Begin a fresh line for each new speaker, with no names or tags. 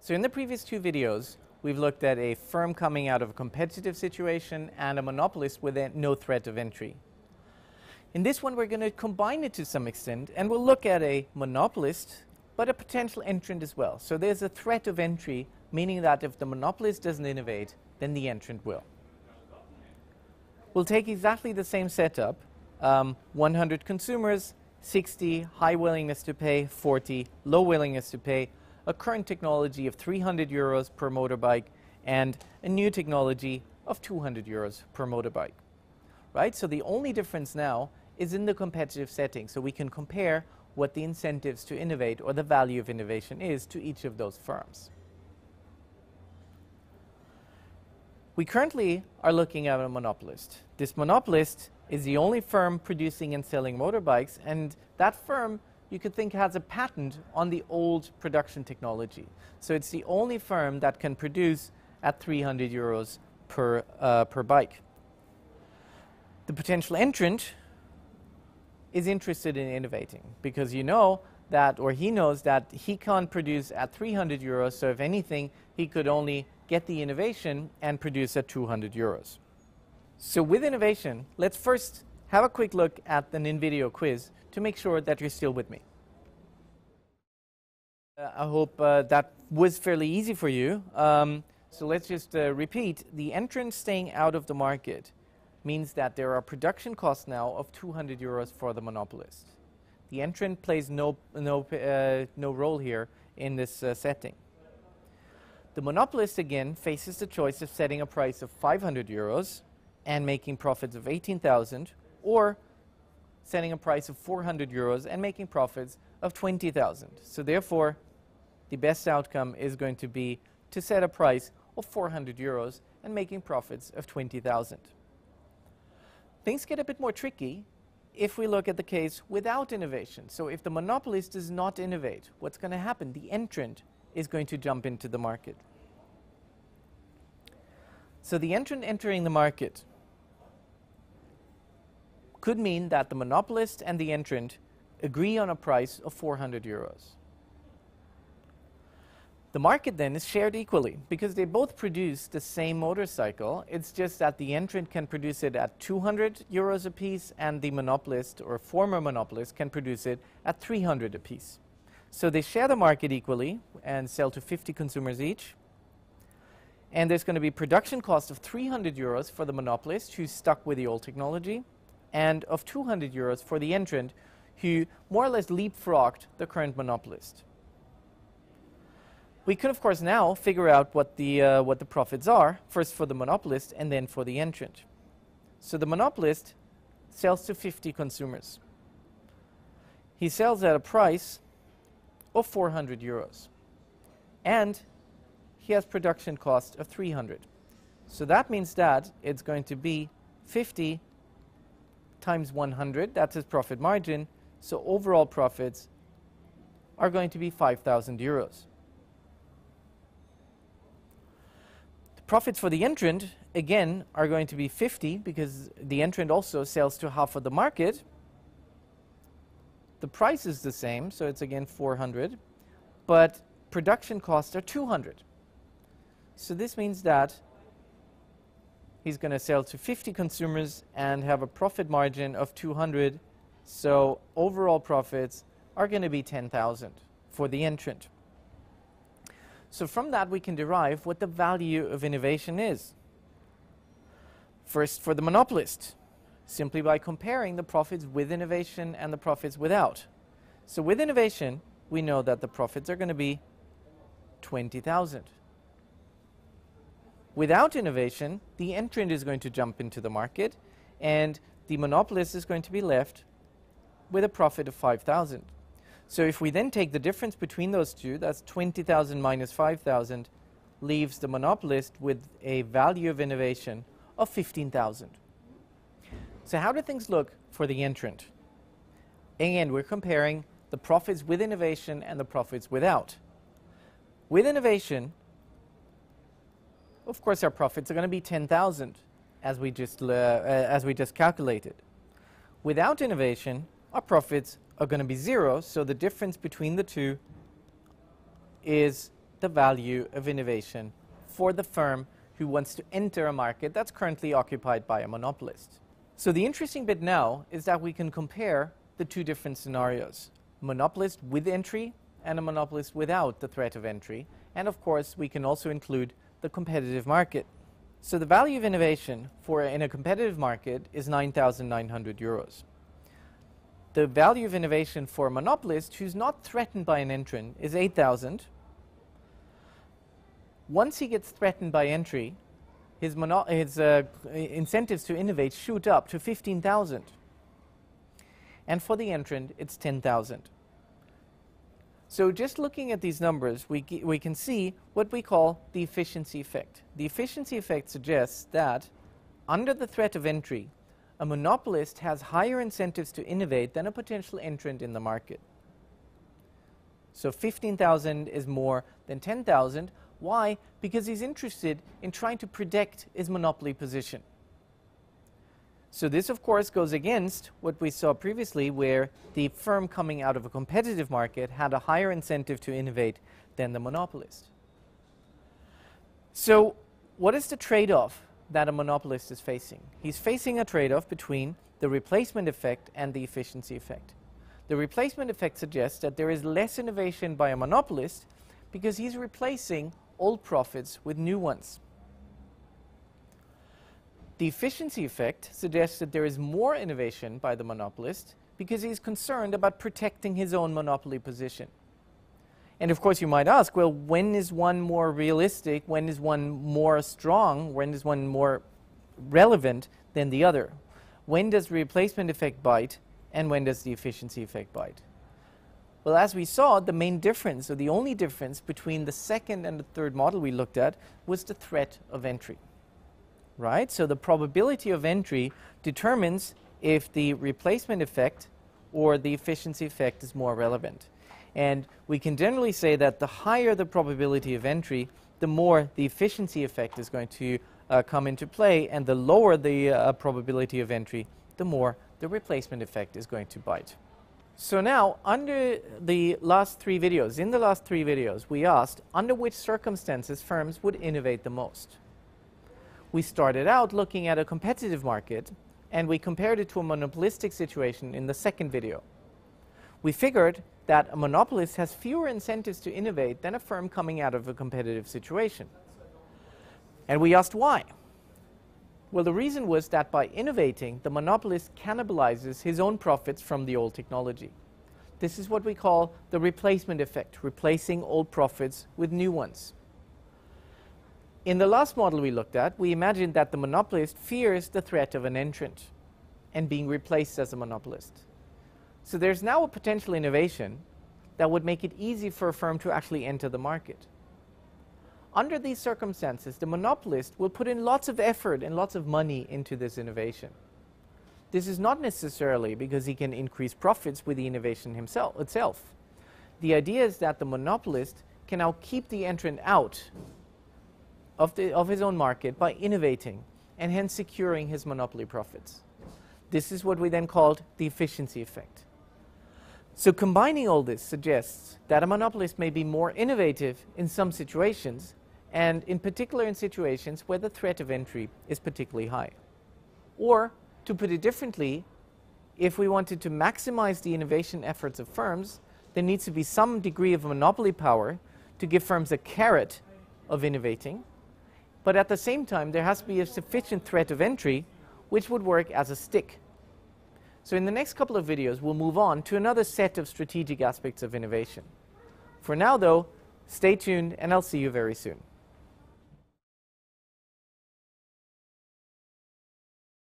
So in the previous two videos, we've looked at a firm coming out of a competitive situation and a monopolist with no threat of entry. In this one, we're going to combine it to some extent, and we'll look at a monopolist, but a potential entrant as well. So there's a threat of entry, meaning that if the monopolist doesn't innovate, then the entrant will. We'll take exactly the same setup, 100 consumers, 60 high willingness to pay, 40 low willingness to pay, a current technology of 300 euros per motorbike, and a new technology of 200 euros per motorbike. Right? So the only difference now is in the competitive setting, so we can compare what the incentives to innovate or the value of innovation is to each of those firms. We currently are looking at a monopolist. This monopolist is the only firm producing and selling motorbikes, and that firm you could think has a patent on the old production technology. So it's the only firm that can produce at 300 euros per bike. The potential entrant is interested in innovating because you know that, or he knows that he can't produce at 300 euros, so if anything, he could only get the innovation and produce at 200 euros. So with innovation, let's first have a quick look at an in-video quiz to make sure that you're still with me. I hope that was fairly easy for you. So let's just repeat. The entrant staying out of the market means that there are production costs now of 200 euros for the monopolist. The entrant plays no role here in this setting. The monopolist again faces the choice of setting a price of 500 euros and making profits of 18,000, or setting a price of 400 euros and making profits of 20,000. So therefore, the best outcome is going to be to set a price of 400 euros and making profits of 20,000. Things get a bit more tricky if we look at the case without innovation. So if the monopolist does not innovate, what's going to happen? The entrant is going to jump into the market. So the entrant entering the market could mean that the monopolist and the entrant agree on a price of 400 euros. The market then is shared equally because they both produce the same motorcycle. It's just that the entrant can produce it at 200 euros a piece and the monopolist or former monopolist can produce it at 300 a piece. So they share the market equally and sell to 50 consumers each. And there's going to be production cost of 300 euros for the monopolist who's stuck with the old technology, and of 200 euros for the entrant who more or less leapfrogged the current monopolist. We could, of course, now figure out what the profits are, first for the monopolist and then for the entrant. So the monopolist sells to 50 consumers. He sells at a price of 400 euros. And he has production cost of 300. So that means that it's going to be 50 times 100, that's his profit margin, so overall profits are going to be 5,000 euros. The profits for the entrant, again, are going to be 50 because the entrant also sells to half of the market. The price is the same, so it's again 400, but production costs are 200. So this means that he's going to sell to 50 consumers and have a profit margin of 200. So overall profits are going to be 10,000 for the entrant. So from that we can derive what the value of innovation is. First, for the monopolist, simply by comparing the profits with innovation and the profits without. So with innovation, we know that the profits are going to be 20,000. Without innovation, the entrant is going to jump into the market and the monopolist is going to be left with a profit of 5,000. So if we then take the difference between those two, that's 20,000 minus 5,000, leaves the monopolist with a value of innovation of 15,000. So how do things look for the entrant? Again, we're comparing the profits with innovation and the profits without. With innovation, of course, our profits are going to be 10,000, as we just calculated. Without innovation, our profits are going to be 0, so the difference between the two is the value of innovation for the firm who wants to enter a market that's currently occupied by a monopolist. So the interesting bit now is that we can compare the two different scenarios, monopolist with entry and a monopolist without the threat of entry. And of course, we can also include the competitive market. So the value of innovation in a competitive market is 9,900 euros. The value of innovation for a monopolist who's not threatened by an entrant is 8,000. Once he gets threatened by entry, his incentives to innovate shoot up to 15,000. And for the entrant, it's 10,000. So just looking at these numbers, we can see what we call the efficiency effect. The efficiency effect suggests that under the threat of entry, a monopolist has higher incentives to innovate than a potential entrant in the market. So 15,000 is more than 10,000. Why? Because he's interested in trying to protect his monopoly position. So this, of course, goes against what we saw previously, where the firm coming out of a competitive market had a higher incentive to innovate than the monopolist. So what is the trade-off that a monopolist is facing? He's facing a trade-off between the replacement effect and the efficiency effect. The replacement effect suggests that there is less innovation by a monopolist because he's replacing old profits with new ones. The efficiency effect suggests that there is more innovation by the monopolist because he's concerned about protecting his own monopoly position. And of course you might ask, well, when is one more realistic? When is one more strong? When is one more relevant than the other? When does the replacement effect bite and when does the efficiency effect bite? Well, as we saw, the main difference, or the only difference between the second and the third model we looked at was the threat of entry. Right? So the probability of entry determines if the replacement effect or the efficiency effect is more relevant. And we can generally say that the higher the probability of entry, the more the efficiency effect is going to come into play, and the lower the probability of entry, the more the replacement effect is going to bite. So now, under the last three videos, in the last three videos, we asked under which circumstances firms would innovate the most. We started out looking at a competitive market, and we compared it to a monopolistic situation in the second video. We figured that a monopolist has fewer incentives to innovate than a firm coming out of a competitive situation. And we asked why. Well, the reason was that by innovating, the monopolist cannibalizes his own profits from the old technology. This is what we call the replacement effect, replacing old profits with new ones. In the last model we looked at, we imagined that the monopolist fears the threat of an entrant and being replaced as a monopolist. So there's now a potential innovation that would make it easy for a firm to actually enter the market. Under these circumstances, the monopolist will put in lots of effort and lots of money into this innovation. This is not necessarily because he can increase profits with the innovation itself. The idea is that the monopolist can now keep the entrant out of his own market by innovating and hence securing his monopoly profits. This is what we then called the efficiency effect. So combining all this suggests that a monopolist may be more innovative in some situations, and in particular in situations where the threat of entry is particularly high. Or, to put it differently, if we wanted to maximize the innovation efforts of firms, there needs to be some degree of monopoly power to give firms a carrot of innovating, but at the same time there has to be a sufficient threat of entry which would work as a stick. So in the next couple of videos we'll move on to another set of strategic aspects of innovation. For now though, stay tuned and I'll see you very soon.